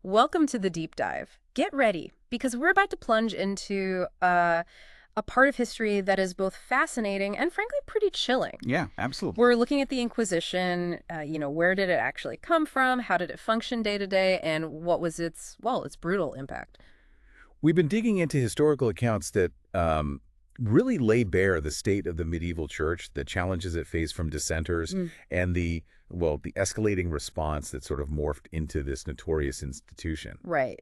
Welcome to the deep dive. Get ready, because we're about to plunge into a part of history that is both fascinating and frankly pretty chilling. Yeah, absolutely. We're looking at the Inquisition, where did it actually come from? How did it function day to day? And what was its brutal impact? We've been digging into historical accounts that really lay bare the state of the medieval church, the challenges it faced from dissenters, and the escalating response that sort of morphed into this notorious institution. Right.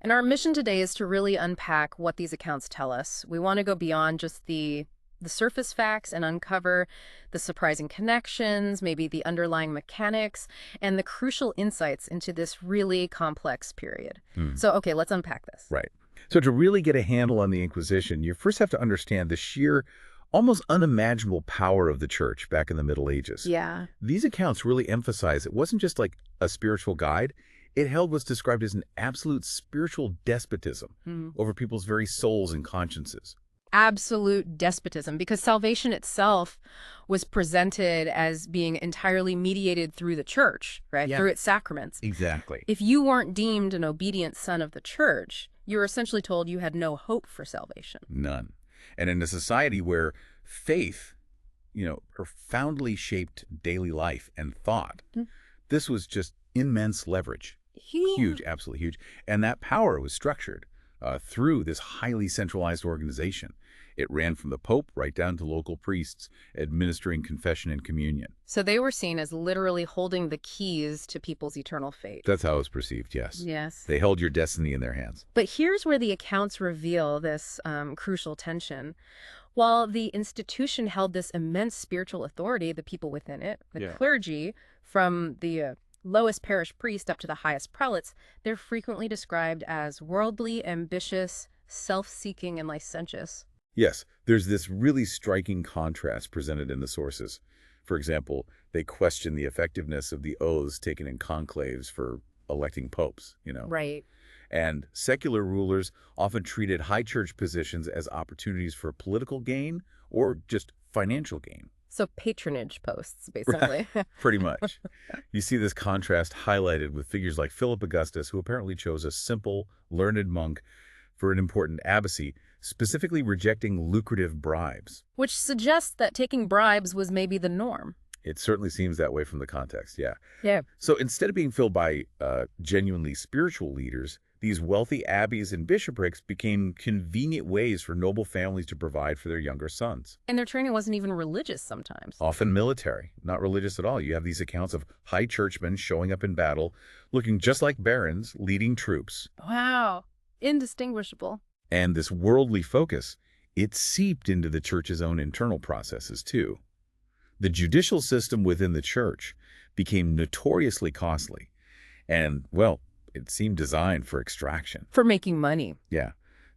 And our mission today is to really unpack what these accounts tell us. We want to go beyond just the surface facts and uncover the surprising connections, maybe the underlying mechanics, and the crucial insights into this really complex period. So, okay, let's unpack this. Right. So to really get a handle on the Inquisition, you first have to understand the sheer, almost unimaginable power of the church back in the Middle Ages. Yeah. These accounts really emphasize it wasn't just like a spiritual guide. It held what's described as an absolute spiritual despotism over people's very souls and consciences. Absolute despotism, because salvation itself was presented as being entirely mediated through the church, right? Yeah. Through its sacraments. Exactly. If you weren't deemed an obedient son of the church, you were essentially told you had no hope for salvation. None. And in a society where faith, profoundly shaped daily life and thought, this was just immense leverage. Huge, absolutely huge. And that power was structured through this highly centralized organization. It ran from the Pope right down to local priests administering confession and communion. So they were seen as literally holding the keys to people's eternal fate. That's how it was perceived, yes. Yes. They held your destiny in their hands. But here's where the accounts reveal this crucial tension. While the institution held this immense spiritual authority, the people within it, the clergy, from the lowest parish priest up to the highest prelates, they're frequently described as worldly, ambitious, self-seeking, and licentious. Yes, there's this really striking contrast presented in the sources. For example, they question the effectiveness of the oaths taken in conclaves for electing popes, Right. And secular rulers often treated high church positions as opportunities for political gain or just financial gain. So patronage posts, basically. Pretty much. You see this contrast highlighted with figures like Philip Augustus, who apparently chose a simple, learned monk for an important abbacy, specifically rejecting lucrative bribes. Which suggests that taking bribes was maybe the norm. It certainly seems that way from the context, yeah. Yeah. So instead of being filled by genuinely spiritual leaders, these wealthy abbeys and bishoprics became convenient ways for noble families to provide for their younger sons. And their training wasn't even religious sometimes. Often military, not religious at all. You have these accounts of high churchmen showing up in battle, looking just like barons, leading troops. Wow. Indistinguishable. And this worldly focus, it seeped into the church's own internal processes, too. The judicial system within the church became notoriously costly. And, well, it seemed designed for extraction. For making money. Yeah.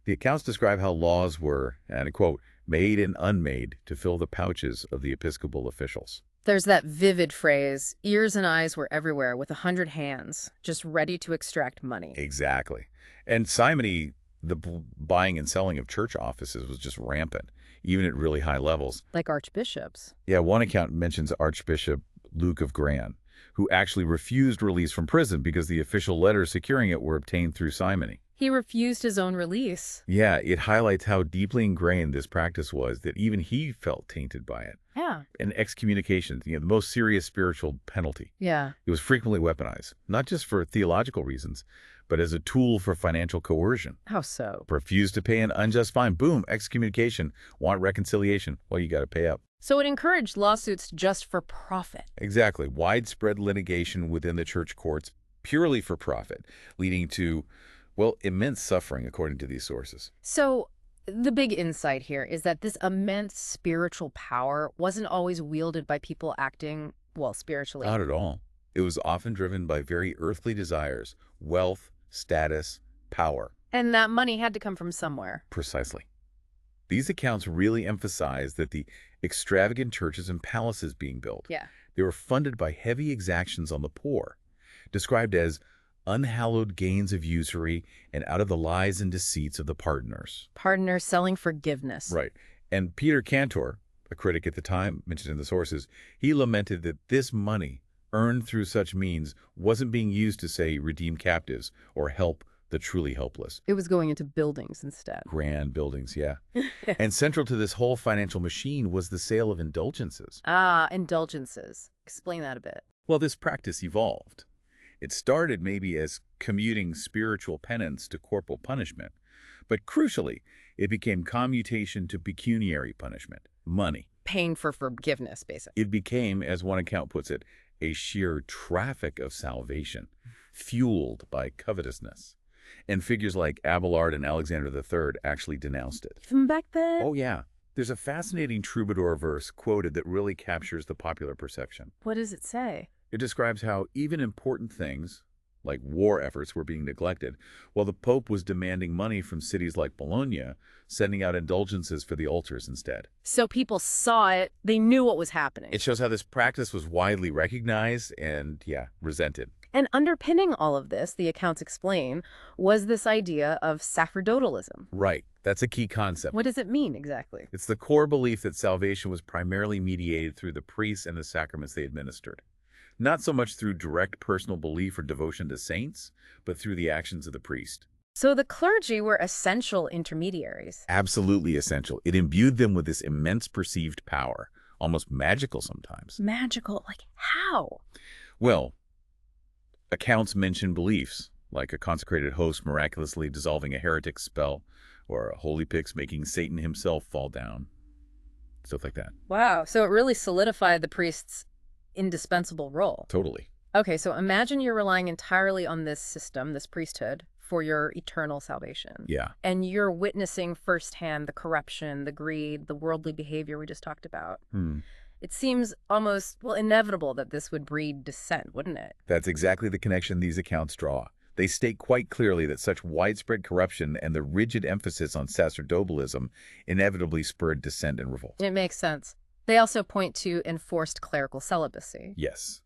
The accounts describe how laws were, and I quote, made and unmade to fill the pouches of the episcopal officials. There's that vivid phrase, ears and eyes were everywhere with 100 hands, just ready to extract money. Exactly. And simony, the buying and selling of church offices, was just rampant, even at really high levels. Like archbishops. Yeah, one account mentions Archbishop Luke of Gran, who actually refused release from prison because the official letters securing it were obtained through simony. He refused his own release. Yeah, it highlights how deeply ingrained this practice was that even he felt tainted by it. Yeah. And excommunication, the most serious spiritual penalty. Yeah. It was frequently weaponized, not just for theological reasons, but as a tool for financial coercion. How so? Refuse to pay an unjust fine, boom, excommunication. Want reconciliation, well, you got to pay up. So it encouraged lawsuits just for profit. Exactly. Widespread litigation within the church courts purely for profit, leading to, well, immense suffering, according to these sources. So the big insight here is that this immense spiritual power wasn't always wielded by people acting, well, spiritually. Not at all. It was often driven by very earthly desires, wealth, status, power. And that money had to come from somewhere. Precisely. These accounts really emphasize that the extravagant churches and palaces being built, they were funded by heavy exactions on the poor, described as unhallowed gains of usury and out of the lies and deceits of the pardoners. Pardoners selling forgiveness. Right. And Peter Cantor, a critic at the time mentioned in the sources, he lamented that this money earned through such means wasn't being used to, say, redeem captives or help the truly helpless. It was going into buildings instead. Grand buildings, yeah. And central to this whole financial machine was the sale of indulgences. Ah, indulgences. Explain that a bit. Well, this practice evolved. It started maybe as commuting spiritual penance to corporal punishment, but crucially, it became commutation to pecuniary punishment, money. Paying for forgiveness, basically. It became, as one account puts it, a sheer traffic of salvation, fueled by covetousness. And figures like Abelard and Alexander III actually denounced it. From back then? Oh, yeah. There's a fascinating troubadour verse quoted that really captures the popular perception. What does it say? It describes how even important things, like war efforts, were being neglected, while the Pope was demanding money from cities like Bologna, sending out indulgences for the altars instead. So people saw it, they knew what was happening. It shows how this practice was widely recognized and, resented. And underpinning all of this, the accounts explain, was this idea of sacerdotalism. Right. That's a key concept. What does it mean exactly? It's the core belief that salvation was primarily mediated through the priests and the sacraments they administered. Not so much through direct personal belief or devotion to saints, but through the actions of the priest. So the clergy were essential intermediaries. Absolutely essential. It imbued them with this immense perceived power, almost magical sometimes. Magical? Like how? Well, accounts mention beliefs, like a consecrated host miraculously dissolving a heretic spell, or a holy pyx making Satan himself fall down. Stuff like that. Wow. So it really solidified the priest's indispensable role. Totally. Okay, so imagine you're relying entirely on this system, this priesthood, for your eternal salvation. Yeah. And you're witnessing firsthand the corruption, the greed, the worldly behavior we just talked about. It seems almost, inevitable that this would breed dissent, wouldn't it? That's exactly the connection these accounts draw. They state quite clearly that such widespread corruption and the rigid emphasis on sacerdotalism inevitably spurred dissent and revolt. It makes sense. They also point to enforced clerical celibacy. Yes.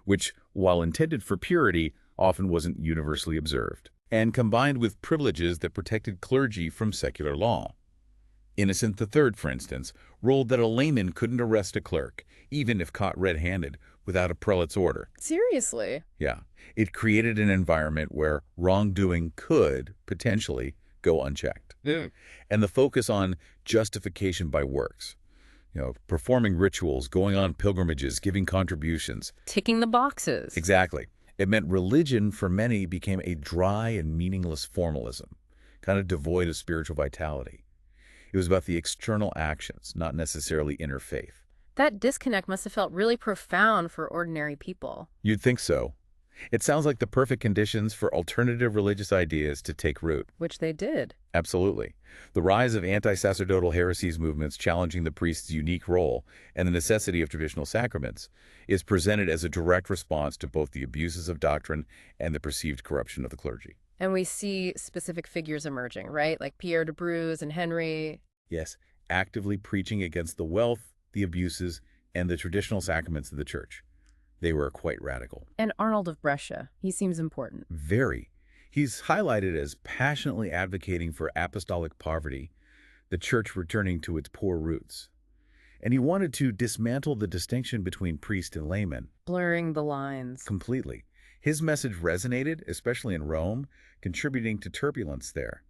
Which, while intended for purity, often wasn't universally observed, and combined with privileges that protected clergy from secular law. Innocent III, for instance, ruled that a layman couldn't arrest a clerk, even if caught red-handed, without a prelate's order. Seriously? Yeah. It created an environment where wrongdoing could, potentially, go unchecked. Yeah. And the focus on justification by works, performing rituals, going on pilgrimages, giving contributions. Ticking the boxes. Exactly. It meant religion, for many, became a dry and meaningless formalism, kind of devoid of spiritual vitality. It was about the external actions, not necessarily inner faith. That disconnect must have felt really profound for ordinary people. You'd think so. It sounds like the perfect conditions for alternative religious ideas to take root. Which they did. Absolutely. The rise of anti-sacerdotal heresies movements challenging the priest's unique role and the necessity of traditional sacraments is presented as a direct response to both the abuses of doctrine and the perceived corruption of the clergy. And we see specific figures emerging, right? Like Pierre de Bruze and Henry. Yes, actively preaching against the wealth, the abuses, and the traditional sacraments of the church. They were quite radical. And Arnold of Brescia, he seems important. Very. He's highlighted as passionately advocating for apostolic poverty, the church returning to its poor roots. And he wanted to dismantle the distinction between priest and layman. Blurring the lines. Completely. His message resonated, especially in Rome, contributing to turbulence there.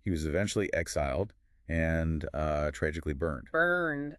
He was eventually exiled and tragically burned.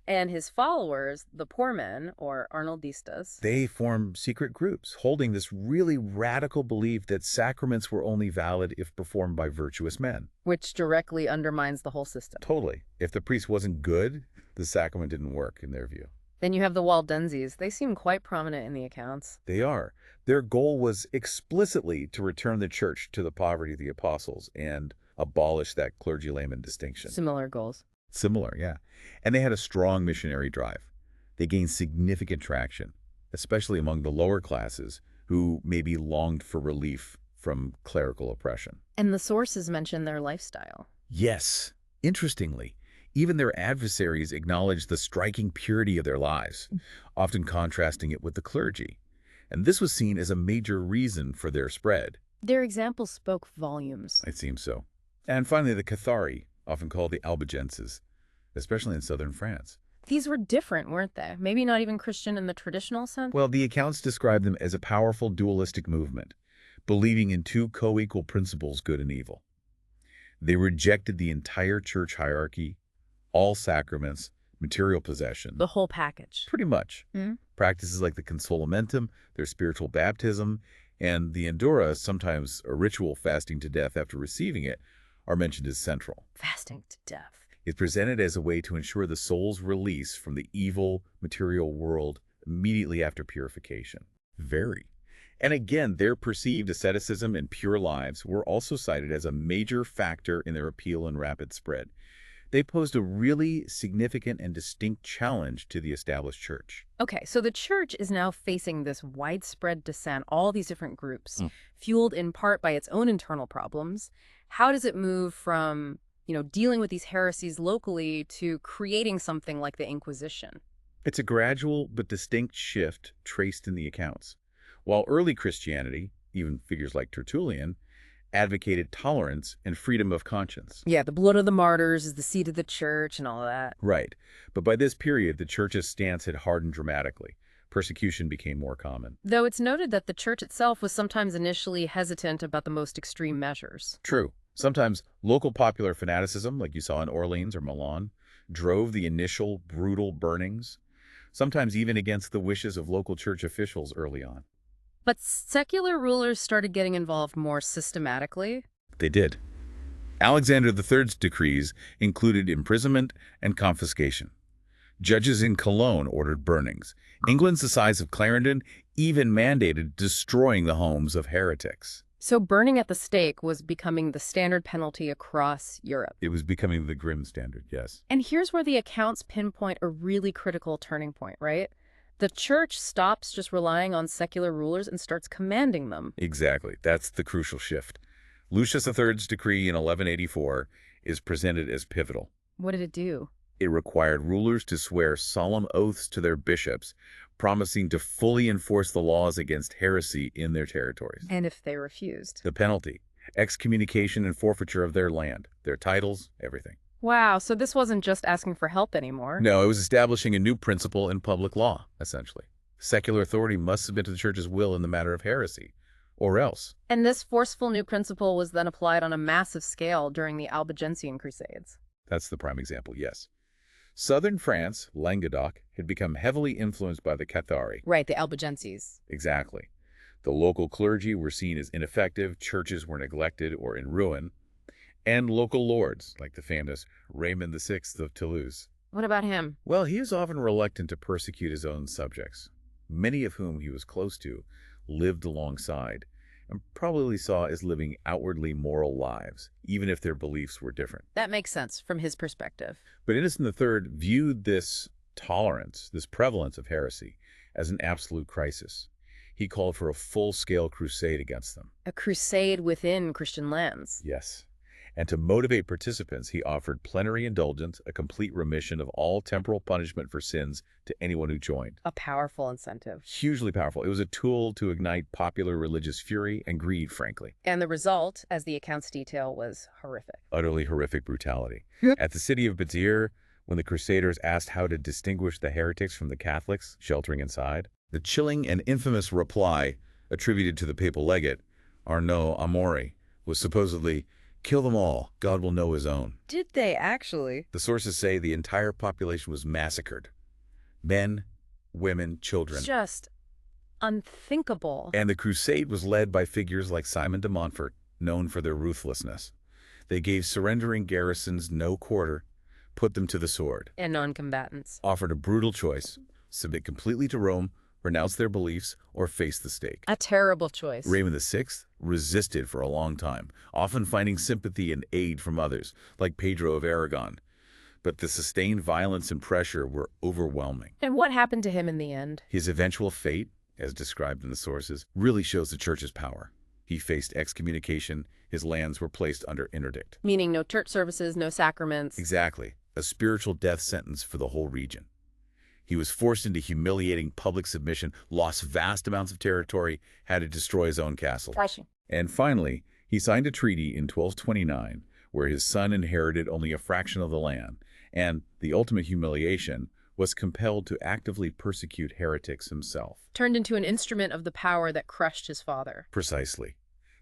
And his followers, the poor men, or Arnoldistas, they formed secret groups, holding this really radical belief that sacraments were only valid if performed by virtuous men. Which directly undermines the whole system. Totally. If the priest wasn't good, the sacrament didn't work, in their view. Then you have the Waldenses. They seem quite prominent in the accounts. They are. Their goal was explicitly to return the church to the poverty of the apostles and abolish that clergy-layman distinction. Similar goals. Similar, yeah. And they had a strong missionary drive. They gained significant traction, especially among the lower classes who maybe longed for relief from clerical oppression. And the sources mention their lifestyle. Yes. Interestingly, even their adversaries acknowledged the striking purity of their lives, often contrasting it with the clergy. And this was seen as a major reason for their spread. Their example spoke volumes. It seems so. And finally, the Cathari, often called the Waldenses, especially in southern France. These were different, weren't they? Maybe not even Christian in the traditional sense? Well, the accounts describe them as a powerful dualistic movement, believing in two co-equal principles, good and evil. They rejected the entire church hierarchy, all sacraments, material possession. The whole package. Pretty much. Mm-hmm. Practices like the consolamentum, their spiritual baptism, and the endura, sometimes a ritual fasting to death after receiving it, are mentioned as central. Fasting to death. It's presented as a way to ensure the soul's release from the evil material world immediately after purification. Very. And again, their perceived asceticism and pure lives were also cited as a major factor in their appeal and rapid spread. They posed a really significant and distinct challenge to the established church. Okay, so the church is now facing this widespread dissent, all these different groups, fueled in part by its own internal problems. How does it move from, dealing with these heresies locally to creating something like the Inquisition? It's a gradual but distinct shift traced in the accounts. While early Christianity, even figures like Tertullian, advocated tolerance and freedom of conscience. Yeah, the blood of the martyrs is the seed of the church and all that. Right. But by this period, the church's stance had hardened dramatically. Persecution became more common. Though it's noted that the church itself was sometimes initially hesitant about the most extreme measures. True. Sometimes local popular fanaticism, like you saw in Orleans or Milan, drove the initial brutal burnings, sometimes even against the wishes of local church officials early on. But secular rulers started getting involved more systematically. They did. Alexander III's decrees included imprisonment and confiscation. Judges in Cologne ordered burnings. England's the size of Clarendon even mandated destroying the homes of heretics. So burning at the stake was becoming the standard penalty across Europe. It was becoming the grim standard, yes. And here's where the accounts pinpoint a really critical turning point, right? The church stops just relying on secular rulers and starts commanding them. Exactly. That's the crucial shift. Lucius III's decree in 1184 is presented as pivotal. What did it do? It required rulers to swear solemn oaths to their bishops, promising to fully enforce the laws against heresy in their territories. And if they refused? The penalty: excommunication and forfeiture of their land, their titles, everything. Wow, so this wasn't just asking for help anymore. No, it was establishing a new principle in public law, essentially. Secular authority must submit to the church's will in the matter of heresy, or else. And this forceful new principle was then applied on a massive scale during the Albigensian Crusades. That's the prime example, yes. Southern France, Languedoc, had become heavily influenced by the Cathari. Right, the Albigenses. Exactly. The local clergy were seen as ineffective, churches were neglected or in ruin, and local lords, like the famous Raymond VI of Toulouse. What about him? Well, he is often reluctant to persecute his own subjects, many of whom he was close to, lived alongside, and probably saw as living outwardly moral lives, even if their beliefs were different. That makes sense from his perspective. But Innocent III viewed this tolerance, this prevalence of heresy, as an absolute crisis. He called for a full-scale crusade against them. A crusade within Christian lands. Yes. And to motivate participants, he offered plenary indulgence, a complete remission of all temporal punishment for sins to anyone who joined. A powerful incentive. Hugely powerful. It was a tool to ignite popular religious fury and greed, frankly. And the result, as the accounts detail, was horrific. Utterly horrific brutality. At the city of Bazir, when the Crusaders asked how to distinguish the heretics from the Catholics sheltering inside, the chilling and infamous reply attributed to the papal legate, Arnaud Amaury, was supposedly, "Kill them all. God will know his own." Did they actually? The sources say the entire population was massacred. Men, women, children. Just unthinkable. And the crusade was led by figures like Simon de Montfort, known for their ruthlessness. They gave surrendering garrisons no quarter, put them to the sword. And non-combatants. Offered a brutal choice: submit completely to Rome, renounce their beliefs, or face the stake. A terrible choice. Raymond VI resisted for a long time, often finding sympathy and aid from others, like Pedro of Aragon. But the sustained violence and pressure were overwhelming. And what happened to him in the end? His eventual fate, as described in the sources, really shows the church's power. He faced excommunication. His lands were placed under interdict. Meaning no church services, no sacraments. Exactly. A spiritual death sentence for the whole region. He was forced into humiliating public submission, lost vast amounts of territory, had to destroy his own castle. And finally, he signed a treaty in 1229 where his son inherited only a fraction of the land, and the ultimate humiliation was compelled to actively persecute heretics himself. Turned into an instrument of the power that crushed his father. Precisely.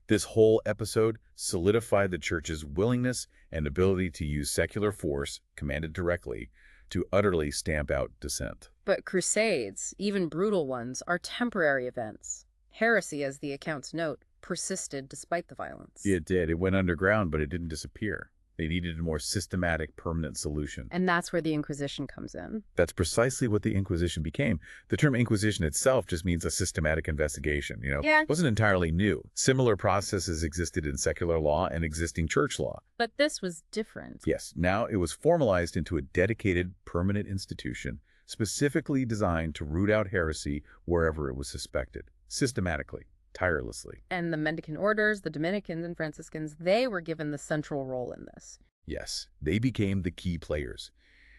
This whole episode solidified the Church's willingness and ability to use secular force, commanded directly, to utterly stamp out dissent. But crusades, even brutal ones, are temporary events. Heresy, as the accounts note, persisted despite the violence. It did. It went underground, but it didn't disappear. They needed a more systematic, permanent solution. And that's where the Inquisition comes in. That's precisely what the Inquisition became. The term Inquisition itself just means a systematic investigation. Yeah. It wasn't entirely new. Similar processes existed in secular law and existing church law. But this was different. Yes, now it was formalized into a dedicated, permanent institution, specifically designed to root out heresy wherever it was suspected, systematically, tirelessly. And the Mendicant Orders, the Dominicans and Franciscans, they were given the central role in this. Yes, they became the key players.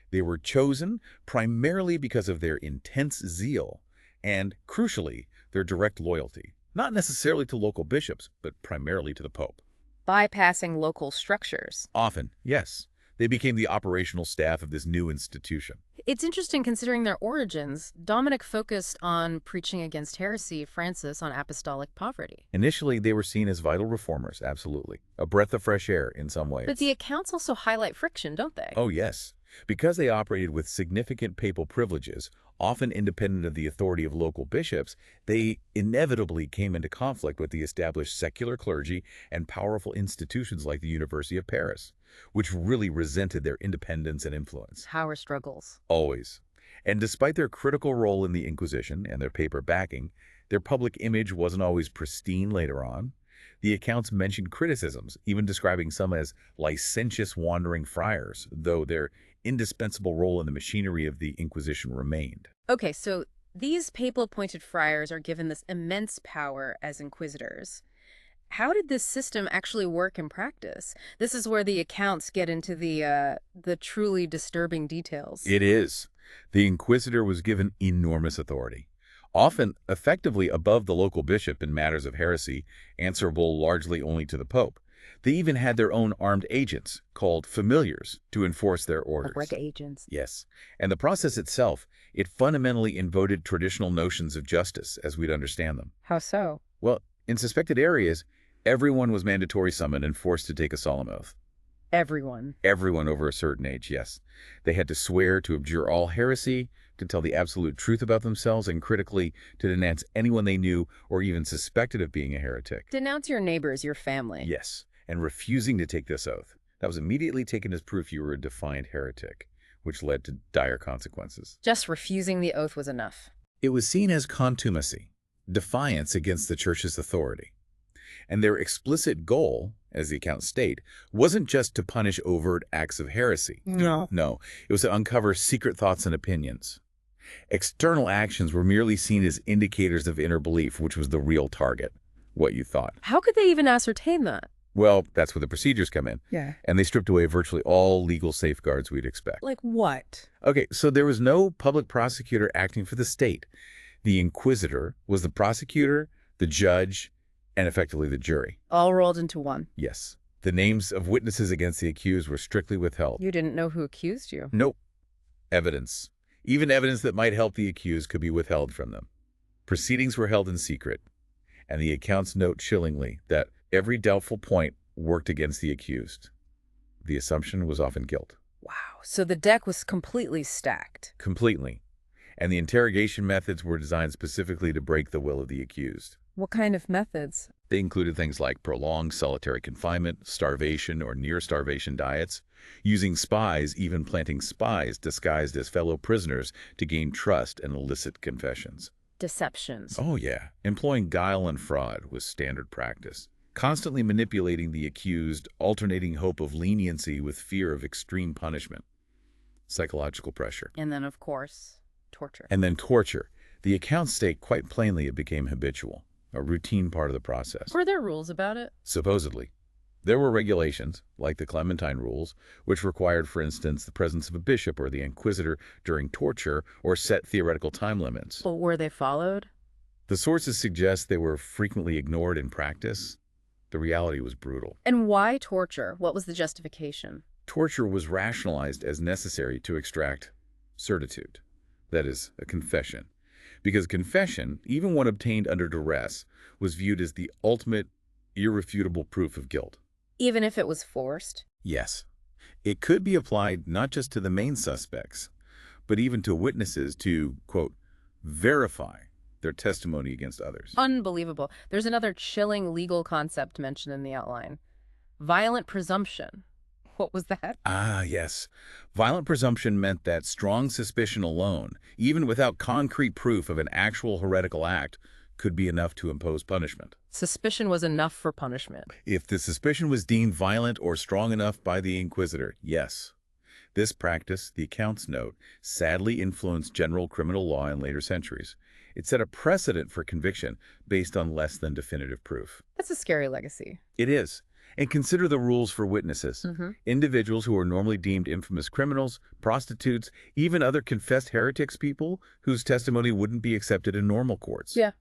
They were chosen primarily because of their intense zeal and, crucially, their direct loyalty, not necessarily to local bishops, but primarily to the Pope. Bypassing local structures. Often, yes. They became the operational staff of this new institution. It's interesting considering their origins. Dominic focused on preaching against heresy, Francis on apostolic poverty. Initially, they were seen as vital reformers, absolutely. A breath of fresh air in some ways. But the accounts also highlight friction, don't they? Oh, yes. Because they operated with significant papal privileges, often independent of the authority of local bishops, they inevitably came into conflict with the established secular clergy and powerful institutions like the University of Paris, which really resented their independence and influence. Power struggles. Always. And despite their critical role in the Inquisition and their papal backing, their public image wasn't always pristine later on. The accounts mentioned criticisms, even describing some as licentious wandering friars, though their indispensable role in the machinery of the Inquisition remained. Okay, so these papal-appointed friars are given this immense power as inquisitors. How did this system actually work in practice? This is where the accounts get into the truly disturbing details. It is. The inquisitor was given enormous authority, often effectively above the local bishop in matters of heresy, answerable largely only to the Pope. They even had their own armed agents, called familiars, to enforce their orders. Like agents. Yes. And the process itself, it fundamentally invoked traditional notions of justice as we'd understand them. How so? Well, in suspected areas, everyone was mandatory summoned and forced to take a solemn oath. Everyone. Everyone over a certain age, yes. They had to swear to abjure all heresy, to tell the absolute truth about themselves, and critically, to denounce anyone they knew or even suspected of being a heretic. Denounce your neighbors, your family. Yes, and refusing to take this oath. That was immediately taken as proof you were a defiant heretic, which led to dire consequences. Just refusing the oath was enough. It was seen as contumacy, defiance against the Church's authority. And their explicit goal, as the accounts state, wasn't just to punish overt acts of heresy. No. No, it was to uncover secret thoughts and opinions. External actions were merely seen as indicators of inner belief, which was the real target, what you thought. How could they even ascertain that? Well, that's where the procedures come in. Yeah. And they stripped away virtually all legal safeguards we'd expect. Like what? Okay, so there was no public prosecutor acting for the state. The inquisitor was the prosecutor, the judge, and effectively the jury. All rolled into one. Yes. The names of witnesses against the accused were strictly withheld. You didn't know who accused you? Nope. Evidence. Even evidence that might help the accused could be withheld from them. Proceedings were held in secret, and the accounts note chillingly that every doubtful point worked against the accused. The assumption was often guilt. Wow. So the deck was completely stacked. Completely. And the interrogation methods were designed specifically to break the will of the accused. What kind of methods? They included things like prolonged solitary confinement, starvation or near-starvation diets, using spies, even planting spies disguised as fellow prisoners to gain trust and elicit confessions. Deceptions. Oh, yeah. Employing guile and fraud was standard practice. Constantly manipulating the accused, alternating hope of leniency with fear of extreme punishment. Psychological pressure. And then, of course, torture. And then torture. The accounts state quite plainly it became habitual, a routine part of the process. Were there rules about it? Supposedly. There were regulations, like the Clementine rules, which required, for instance, the presence of a bishop or the inquisitor during torture or set theoretical time limits. But were they followed? The sources suggest they were frequently ignored in practice. The reality was brutal. And why torture? What was the justification? Torture was rationalized as necessary to extract certitude. That is, a confession. Because confession, even when obtained under duress, was viewed as the ultimate, irrefutable proof of guilt. Even if it was forced? Yes. It could be applied not just to the main suspects, but even to witnesses to, quote, verify their testimony against others. Unbelievable. There's another chilling legal concept mentioned in the outline. Violent presumption. What was that? Ah, yes. Violent presumption meant that strong suspicion alone, even without concrete proof of an actual heretical act, could be enough to impose punishment. Suspicion was enough for punishment. If the suspicion was deemed violent or strong enough by the inquisitor, yes. This practice, the accounts note, sadly influenced general criminal law in later centuries. It set a precedent for conviction based on less than definitive proof. That's a scary legacy. It is. And consider the rules for witnesses. Individuals who are normally deemed infamous criminals, prostitutes, even other confessed heretics, people whose testimony wouldn't be accepted in normal courts. Yeah.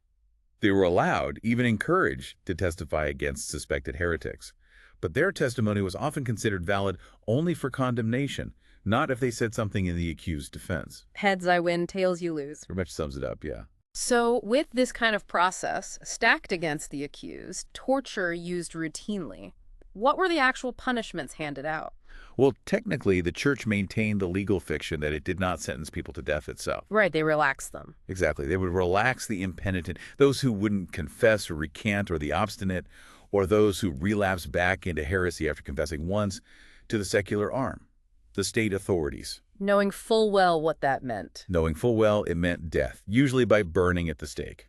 They were allowed, even encouraged, to testify against suspected heretics. But their testimony was often considered valid only for condemnation, not if they said something in the accused's defense. Heads I win, tails you lose. Pretty much sums it up, yeah. So, with this kind of process, stacked against the accused, torture used routinely, what were the actual punishments handed out? Well, technically, the church maintained the legal fiction that it did not sentence people to death itself. Right, they relaxed them. Exactly. They would relax the impenitent, those who wouldn't confess or recant, or the obstinate, or those who relapse back into heresy after confessing once, to the secular arm, the state authorities. Knowing full well what that meant. Knowing full well it meant death, usually by burning at the stake.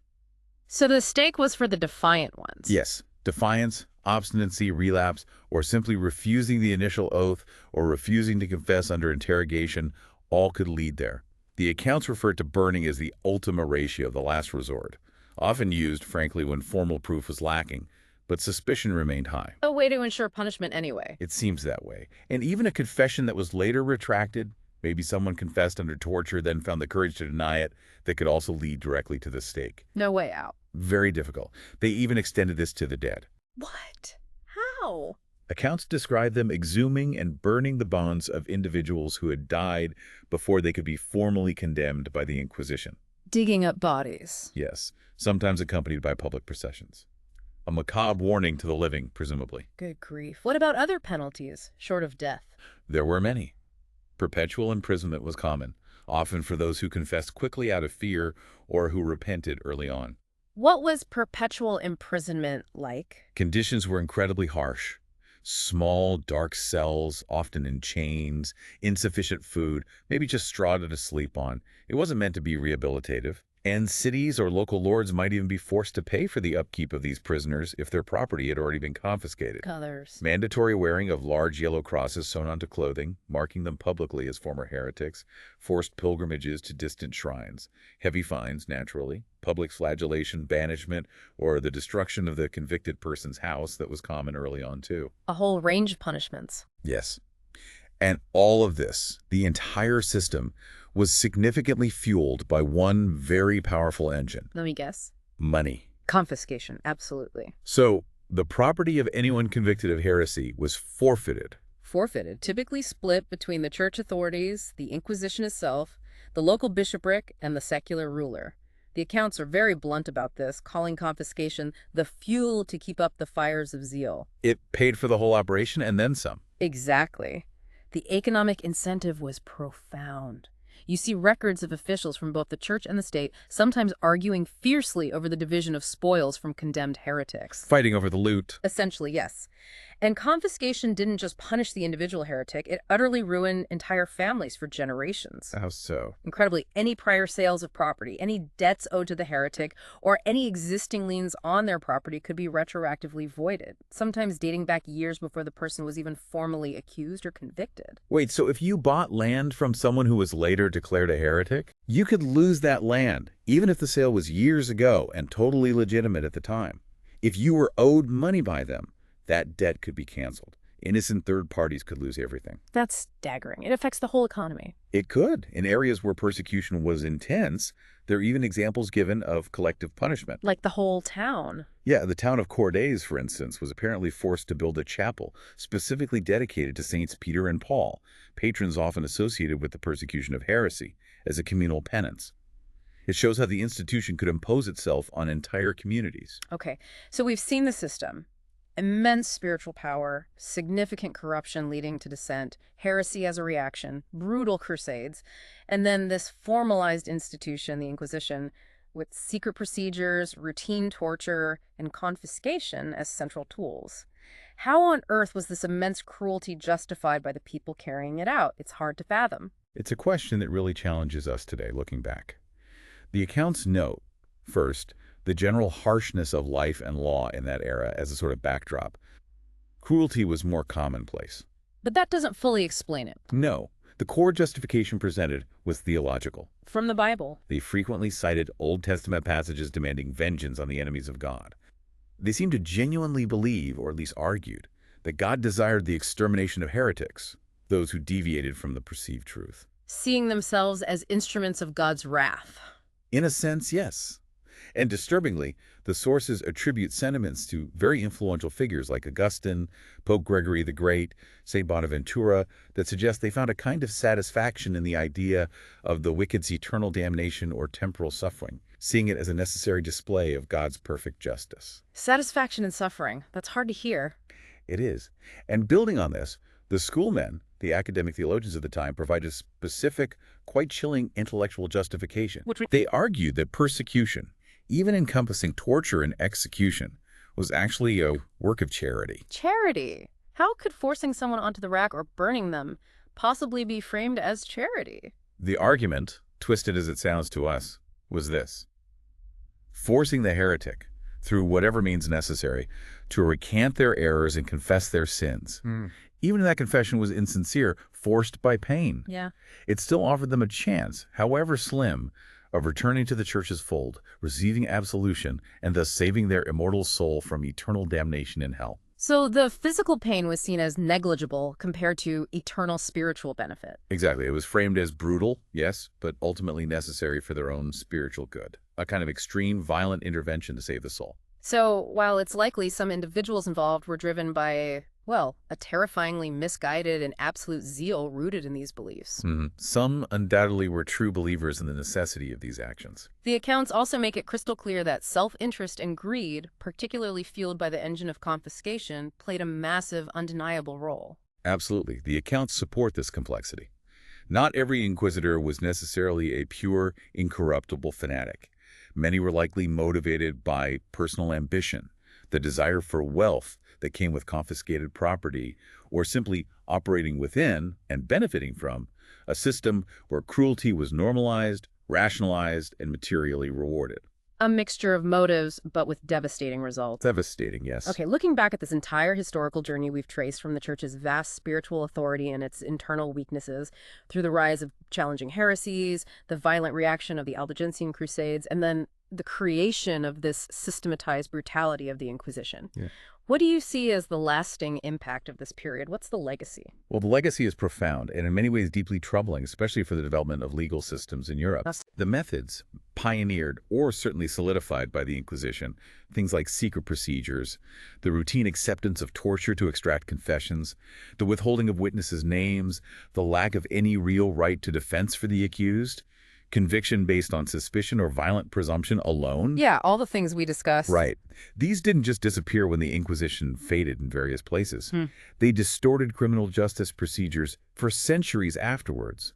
So the stake was for the defiant ones? Yes. Defiance, obstinacy, relapse, or simply refusing the initial oath or refusing to confess under interrogation, all could lead there. The accounts referred to burning as the ultima ratio, the last resort, often used, frankly, when formal proof was lacking, but suspicion remained high. A way to ensure punishment anyway. It seems that way. And even a confession that was later retracted, maybe someone confessed under torture, then found the courage to deny it, that could also lead directly to the stake. No way out. Very difficult. They even extended this to the dead. What? How? Accounts describe them exhuming and burning the bonds of individuals who had died before they could be formally condemned by the Inquisition. Digging up bodies. Yes, sometimes accompanied by public processions. A macabre warning to the living, presumably. Good grief. What about other penalties, short of death? There were many. Perpetual imprisonment was common, often for those who confessed quickly out of fear or who repented early on. What was perpetual imprisonment like? Conditions were incredibly harsh. Small, dark cells, often in chains, insufficient food, maybe just straw to sleep on. It wasn't meant to be rehabilitative. And cities or local lords might even be forced to pay for the upkeep of these prisoners if their property had already been confiscated. Colors. Mandatory wearing of large yellow crosses sewn onto clothing, marking them publicly as former heretics, forced pilgrimages to distant shrines, heavy fines, naturally, public flagellation, banishment, or the destruction of the convicted person's house that was common early on too. A whole range of punishments. Yes. And all of this, the entire system, was significantly fueled by one very powerful engine. Let me guess. Money. Confiscation, absolutely. So, the property of anyone convicted of heresy was forfeited. Forfeited, typically split between the church authorities, the Inquisition itself, the local bishopric, and the secular ruler. The accounts are very blunt about this, calling confiscation the fuel to keep up the fires of zeal. It paid for the whole operation and then some. Exactly. The economic incentive was profound. You see records of officials from both the church and the state sometimes arguing fiercely over the division of spoils from condemned heretics. Fighting over the loot. Essentially, yes. And confiscation didn't just punish the individual heretic, it utterly ruined entire families for generations. How so? Incredibly, any prior sales of property, any debts owed to the heretic, or any existing liens on their property could be retroactively voided, sometimes dating back years before the person was even formally accused or convicted. Wait, so if you bought land from someone who was later declared a heretic, you could lose that land, even if the sale was years ago and totally legitimate at the time. If you were owed money by them, that debt could be canceled. Innocent third parties could lose everything. That's staggering. It affects the whole economy. It could. In areas where persecution was intense, there are even examples given of collective punishment. Like the whole town. Yeah, the town of Cordes, for instance, was apparently forced to build a chapel specifically dedicated to Saints Peter and Paul, patrons often associated with the persecution of heresy, as a communal penance. It shows how the institution could impose itself on entire communities. Okay, so we've seen the system. Immense spiritual power, significant corruption leading to dissent, heresy as a reaction, brutal crusades, and then this formalized institution, the Inquisition, with secret procedures, routine torture, and confiscation as central tools. How on earth was this immense cruelty justified by the people carrying it out? It's hard to fathom. It's a question that really challenges us today, looking back. The accounts note, first, the general harshness of life and law in that era as a sort of backdrop. Cruelty was more commonplace. But that doesn't fully explain it. No, the core justification presented was theological. From the Bible. They frequently cited Old Testament passages demanding vengeance on the enemies of God. They seemed to genuinely believe, or at least argued, that God desired the extermination of heretics, those who deviated from the perceived truth. Seeing themselves as instruments of God's wrath. In a sense, yes. And disturbingly, the sources attribute sentiments to very influential figures like Augustine, Pope Gregory the Great, St. Bonaventura, that suggest they found a kind of satisfaction in the idea of the wicked's eternal damnation or temporal suffering, seeing it as a necessary display of God's perfect justice. Satisfaction in suffering. That's hard to hear. It is. And building on this, the schoolmen, the academic theologians of the time, provided a specific, quite chilling intellectual justification. They argued that persecution, even encompassing torture and execution, was actually a work of charity. Charity? How could forcing someone onto the rack or burning them possibly be framed as charity? The argument, twisted as it sounds to us, was this: forcing the heretic, through whatever means necessary, to recant their errors and confess their sins. Even if that confession was insincere, forced by pain. Yeah. It still offered them a chance, however slim, of returning to the church's fold, receiving absolution, and thus saving their immortal soul from eternal damnation in hell. So the physical pain was seen as negligible compared to eternal spiritual benefit. Exactly. It was framed as brutal, yes, but ultimately necessary for their own spiritual good. A kind of extreme, violent intervention to save the soul. So while it's likely some individuals involved were driven by, well, a terrifyingly misguided and absolute zeal rooted in these beliefs. Some undoubtedly were true believers in the necessity of these actions. The accounts also make it crystal clear that self-interest and greed, particularly fueled by the engine of confiscation, played a massive, undeniable role. Absolutely. The accounts support this complexity. Not every inquisitor was necessarily a pure, incorruptible fanatic. Many were likely motivated by personal ambition, the desire for wealth that came with confiscated property, or simply operating within and benefiting from a system where cruelty was normalized, rationalized, and materially rewarded. A mixture of motives, but with devastating results. Devastating, yes. Okay, looking back at this entire historical journey we've traced from the Church's vast spiritual authority and its internal weaknesses, through the rise of challenging heresies, the violent reaction of the Albigensian Crusades, and then the creation of this systematized brutality of the Inquisition. Yeah. What do you see as the lasting impact of this period? What's the legacy? Well, the legacy is profound and in many ways deeply troubling, especially for the development of legal systems in Europe. The methods pioneered or certainly solidified by the Inquisition, things like secret procedures, the routine acceptance of torture to extract confessions, the withholding of witnesses' names, the lack of any real right to defense for the accused, conviction based on suspicion or violent presumption alone. Yeah, all the things we discussed. Right. These didn't just disappear when the Inquisition faded in various places. They distorted criminal justice procedures for centuries afterwards.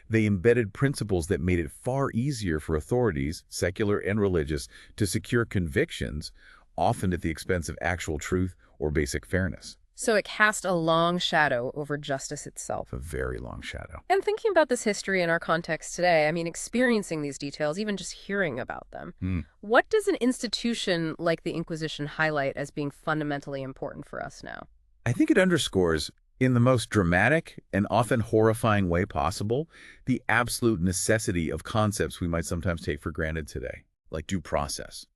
They embedded principles that made it far easier for authorities, secular and religious, to secure convictions, often at the expense of actual truth or basic fairness. So it cast a long shadow over justice itself. A very long shadow. And thinking about this history in our context today, I mean, experiencing these details, even just hearing about them, what does an institution like the Inquisition highlight as being fundamentally important for us now? I think it underscores, in the most dramatic and often horrifying way possible, the absolute necessity of concepts we might sometimes take for granted today, like due process,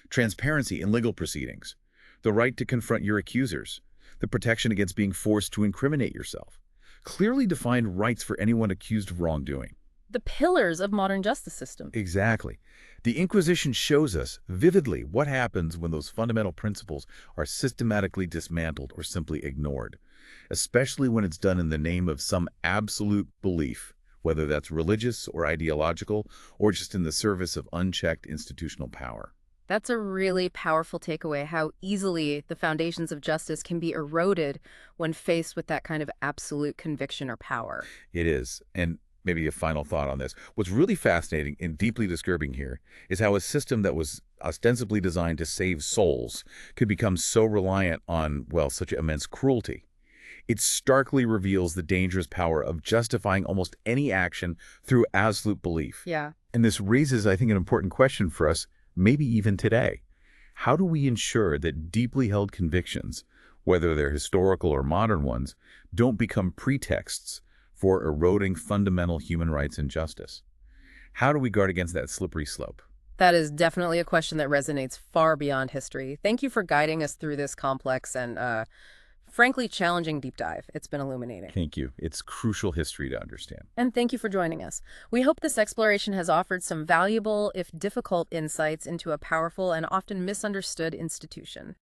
transparency in legal proceedings, the right to confront your accusers, the protection against being forced to incriminate yourself, clearly defined rights for anyone accused of wrongdoing. The pillars of modern justice system. Exactly. The Inquisition shows us vividly what happens when those fundamental principles are systematically dismantled or simply ignored, especially when it's done in the name of some absolute belief, whether that's religious or ideological, or just in the service of unchecked institutional power. That's a really powerful takeaway, how easily the foundations of justice can be eroded when faced with that kind of absolute conviction or power. It is. And maybe a final thought on this. What's really fascinating and deeply disturbing here is how a system that was ostensibly designed to save souls could become so reliant on, well, such immense cruelty. It starkly reveals the dangerous power of justifying almost any action through absolute belief. Yeah. And this raises, I think, an important question for us, maybe even today. How do we ensure that deeply held convictions, whether they're historical or modern ones, don't become pretexts for eroding fundamental human rights and justice? How do we guard against that slippery slope? That is definitely a question that resonates far beyond history. Thank you for guiding us through this complex and, frankly, challenging deep dive. It's been illuminating. Thank you. It's crucial history to understand. And thank you for joining us. We hope this exploration has offered some valuable, if difficult, insights into a powerful and often misunderstood institution.